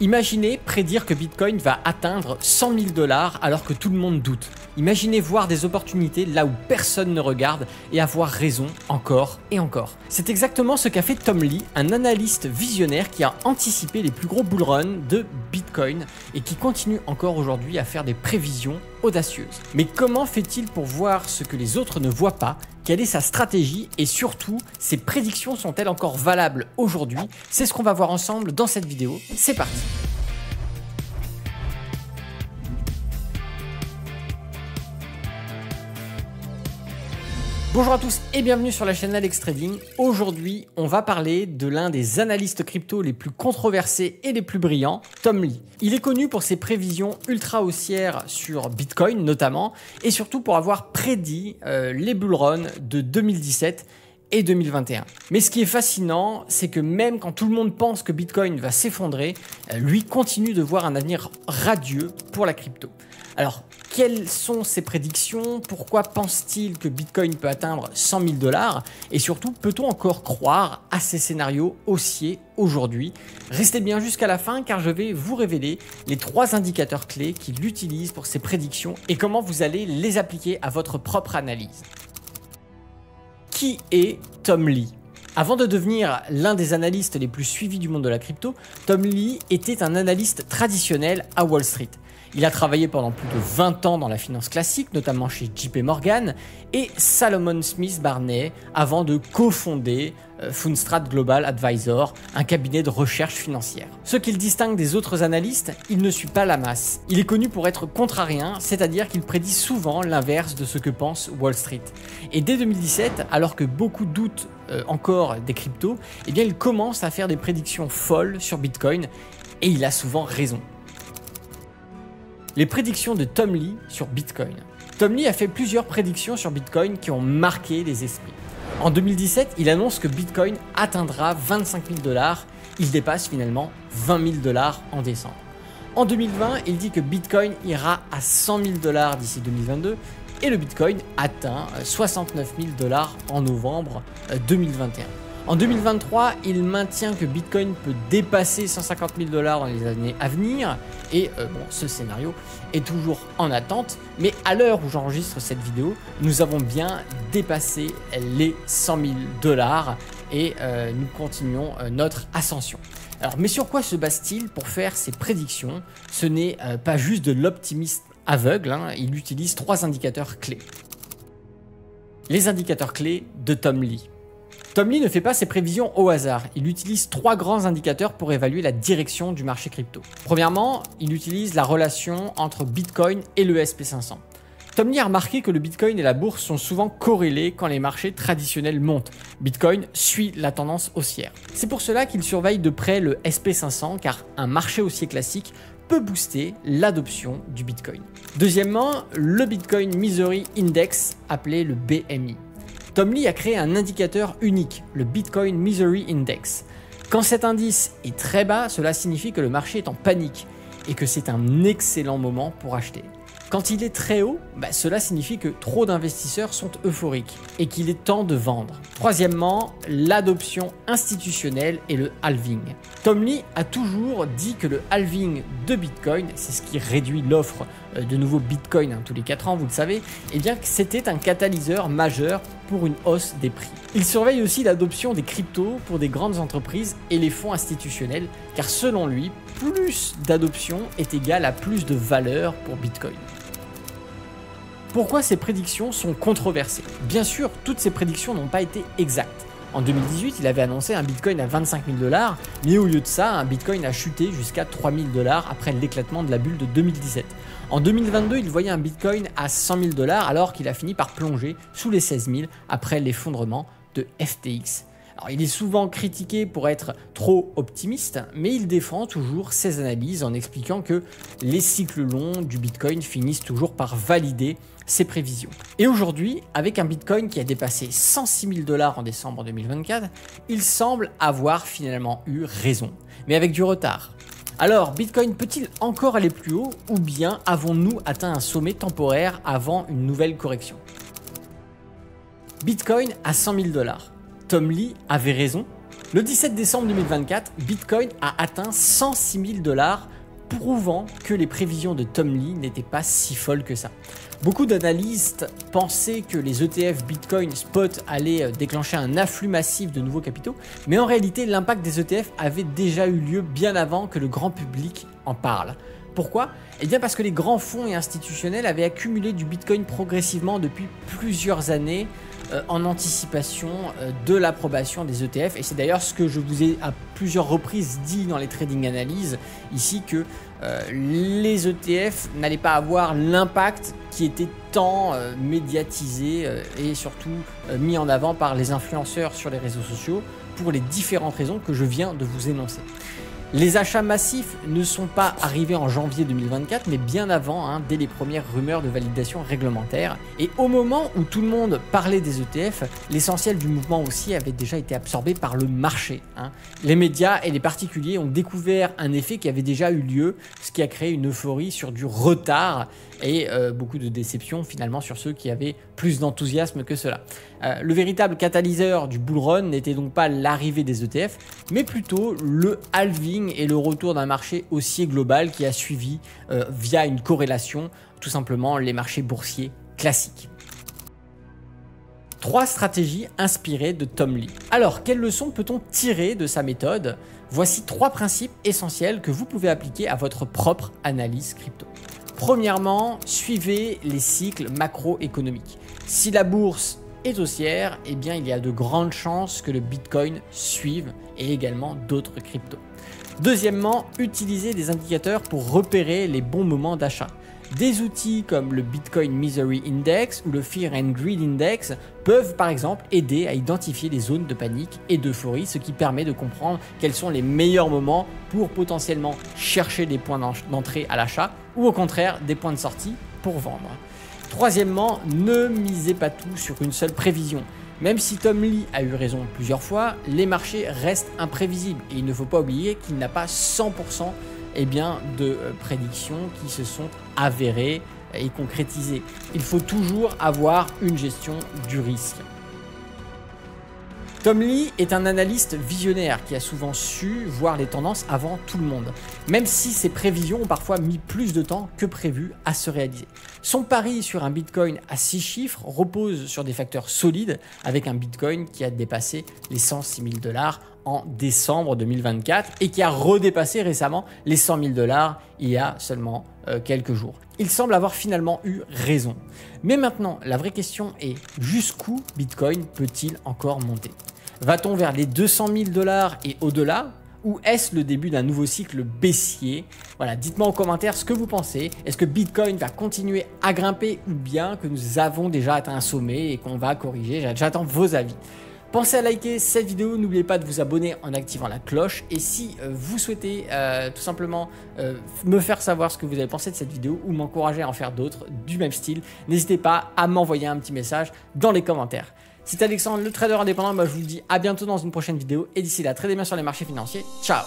Imaginez prédire que Bitcoin va atteindre 100 000 $ alors que tout le monde doute. Imaginez voir des opportunités là où personne ne regarde et avoir raison encore et encore. C'est exactement ce qu'a fait Tom Lee, un analyste visionnaire qui a anticipé les plus gros bull runs de Bitcoin et qui continue encore aujourd'hui à faire des prévisions audacieuses. Mais comment fait-il pour voir ce que les autres ne voient pas ? Quelle est sa stratégie et surtout, ses prédictions sont-elles encore valables aujourd'hui? C'est ce qu'on va voir ensemble dans cette vidéo. C'est parti! Bonjour à tous et bienvenue sur la chaîne Alex Trading. Aujourd'hui, on va parler de l'un des analystes crypto les plus controversés et les plus brillants, Tom Lee. Il est connu pour ses prévisions ultra haussières sur Bitcoin notamment et surtout pour avoir prédit les bull runs de 2017 et 2021. Mais ce qui est fascinant, c'est que même quand tout le monde pense que Bitcoin va s'effondrer, lui continue de voir un avenir radieux pour la crypto. Alors, quelles sont ses prédictions? Pourquoi pense-t-il que Bitcoin peut atteindre 100 000 $? Et surtout, peut-on encore croire à ces scénarios haussiers aujourd'hui? Restez bien jusqu'à la fin car je vais vous révéler les 3 indicateurs clés qu'il utilise pour ses prédictions et comment vous allez les appliquer à votre propre analyse. Qui est Tom Lee? Avant de devenir l'un des analystes les plus suivis du monde de la crypto, Tom Lee était un analyste traditionnel à Wall Street. Il a travaillé pendant plus de 20 ans dans la finance classique, notamment chez JP Morgan et Salomon Smith Barney, avant de cofonder Fundstrat Global Advisor, un cabinet de recherche financière. Ce qui le distingue des autres analystes, il ne suit pas la masse. Il est connu pour être contrarien, c'est-à-dire qu'il prédit souvent l'inverse de ce que pense Wall Street. Et dès 2017, alors que beaucoup doutent encore des cryptos, eh bien il commence à faire des prédictions folles sur Bitcoin et il a souvent raison. Les prédictions de Tom Lee sur Bitcoin. Tom Lee a fait plusieurs prédictions sur Bitcoin qui ont marqué les esprits. En 2017, il annonce que Bitcoin atteindra 25 000 $. Il dépasse finalement 20 000 $ en décembre. En 2020, il dit que Bitcoin ira à 100 000 $ d'ici 2022 et le Bitcoin atteint 69 000 $ en novembre 2021. En 2023, il maintient que Bitcoin peut dépasser 150 000 $ dans les années à venir et ce scénario est toujours en attente, mais à l'heure où j'enregistre cette vidéo, nous avons bien dépassé les 100 000 $ et nous continuons notre ascension. Alors, mais sur quoi se base-t-il pour faire ces prédictions? Ce n'est pas juste de l'optimisme aveugle, il utilise 3 indicateurs clés. Les indicateurs clés de Tom Lee. Tom Lee ne fait pas ses prévisions au hasard, il utilise 3 grands indicateurs pour évaluer la direction du marché crypto. Premièrement, il utilise la relation entre Bitcoin et le SP500. Tom Lee a remarqué que le Bitcoin et la bourse sont souvent corrélés quand les marchés traditionnels montent. Bitcoin suit la tendance haussière. C'est pour cela qu'il surveille de près le SP500 car un marché haussier classique peut booster l'adoption du Bitcoin. Deuxièmement, le Bitcoin Misery Index, appelé le BMI. Tom Lee a créé un indicateur unique, le Bitcoin Misery Index. Quand cet indice est très bas, cela signifie que le marché est en panique et que c'est un excellent moment pour acheter. Quand il est très haut, cela signifie que trop d'investisseurs sont euphoriques et qu'il est temps de vendre. Troisièmement, l'adoption institutionnelle et le halving. Tom Lee a toujours dit que le halving de Bitcoin, c'est ce qui réduit l'offre de nouveaux Bitcoin tous les 4 ans, vous le savez, eh bien que c'était un catalyseur majeur pour une hausse des prix. Il surveille aussi l'adoption des cryptos pour des grandes entreprises et les fonds institutionnels, car selon lui, plus d'adoption est égal à plus de valeur pour Bitcoin. Pourquoi ces prédictions sont controversées? Bien sûr, toutes ces prédictions n'ont pas été exactes. En 2018, il avait annoncé un Bitcoin à 25 000 $, mais au lieu de ça, un Bitcoin a chuté jusqu'à 3 000 $ après l'éclatement de la bulle de 2017. En 2022, il voyait un Bitcoin à 100 000 $ alors qu'il a fini par plonger sous les 16 000 après l'effondrement de FTX. Alors, il est souvent critiqué pour être trop optimiste, mais il défend toujours ses analyses en expliquant que les cycles longs du Bitcoin finissent toujours par valider ses prévisions. Et aujourd'hui, avec un Bitcoin qui a dépassé 106 000 $ en décembre 2024, il semble avoir finalement eu raison, mais avec du retard. Alors, Bitcoin peut-il encore aller plus haut ou bien avons-nous atteint un sommet temporaire avant une nouvelle correction? Bitcoin à 100 000 $. Tom Lee avait raison? Le 17 décembre 2024, Bitcoin a atteint 106 000 $, prouvant que les prévisions de Tom Lee n'étaient pas si folles que ça. Beaucoup d'analystes pensaient que les ETF Bitcoin Spot allaient déclencher un afflux massif de nouveaux capitaux, mais en réalité l'impact des ETF avait déjà eu lieu bien avant que le grand public en parle. Pourquoi? Eh bien parce que les grands fonds et institutionnels avaient accumulé du Bitcoin progressivement depuis plusieurs années en anticipation de l'approbation des ETF. Et c'est d'ailleurs ce que je vous ai à plusieurs reprises dit dans les trading analyses ici, que les ETF n'allaient pas avoir l'impact qui était tant médiatisé et surtout mis en avant par les influenceurs sur les réseaux sociaux pour les différentes raisons que je viens de vous énoncer. Les achats massifs ne sont pas arrivés en janvier 2024, mais bien avant, dès les premières rumeurs de validation réglementaire. Et au moment où tout le monde parlait des ETF, l'essentiel du mouvement aussi avait déjà été absorbé par le marché. Les médias et les particuliers ont découvert un effet qui avait déjà eu lieu, ce qui a créé une euphorie sur du retard et beaucoup de déception finalement sur ceux qui avaient plus d'enthousiasme que cela. Le véritable catalyseur du bull run n'était donc pas l'arrivée des ETF, mais plutôt le halving et le retour d'un marché haussier global qui a suivi via une corrélation, tout simplement les marchés boursiers classiques. 3 stratégies inspirées de Tom Lee. Alors, quelles leçons peut-on tirer de sa méthode? Voici 3 principes essentiels que vous pouvez appliquer à votre propre analyse crypto. Premièrement, suivez les cycles macroéconomiques. Si la bourse est haussière, eh bien il y a de grandes chances que le Bitcoin suive et également d'autres cryptos. Deuxièmement, utilisez des indicateurs pour repérer les bons moments d'achat. Des outils comme le Bitcoin Misery Index ou le Fear and Greed Index peuvent par exemple aider à identifier les zones de panique et d'euphorie, ce qui permet de comprendre quels sont les meilleurs moments pour potentiellement chercher des points d'entrée à l'achat ou au contraire des points de sortie pour vendre. Troisièmement, ne misez pas tout sur une seule prévision. Même si Tom Lee a eu raison plusieurs fois, les marchés restent imprévisibles et il ne faut pas oublier qu'il n'a pas 100% de prédictions qui se sont avérées et concrétisées. Il faut toujours avoir une gestion du risque. Tom Lee est un analyste visionnaire qui a souvent su voir les tendances avant tout le monde, même si ses prévisions ont parfois mis plus de temps que prévu à se réaliser. Son pari sur un Bitcoin à 6 chiffres repose sur des facteurs solides, avec un Bitcoin qui a dépassé les 106 000 $ en décembre 2024 et qui a redépassé récemment les 100 000 $ il y a seulement quelques jours. Il semble avoir finalement eu raison. Mais maintenant, la vraie question est jusqu'où Bitcoin peut-il encore monter? Va-t-on vers les 200 000 $ et au-delà? Ou est-ce le début d'un nouveau cycle baissier? Voilà, dites-moi en commentaire ce que vous pensez. Est-ce que Bitcoin va continuer à grimper ou bien que nous avons déjà atteint un sommet et qu'on va corriger? J'attends vos avis. Pensez à liker cette vidéo, n'oubliez pas de vous abonner en activant la cloche. Et si vous souhaitez tout simplement me faire savoir ce que vous avez pensé de cette vidéo ou m'encourager à en faire d'autres du même style, n'hésitez pas à m'envoyer un petit message dans les commentaires. C'était Alexandre, le trader indépendant. Moi, je vous dis à bientôt dans une prochaine vidéo. Et d'ici là, tradez bien sur les marchés financiers. Ciao!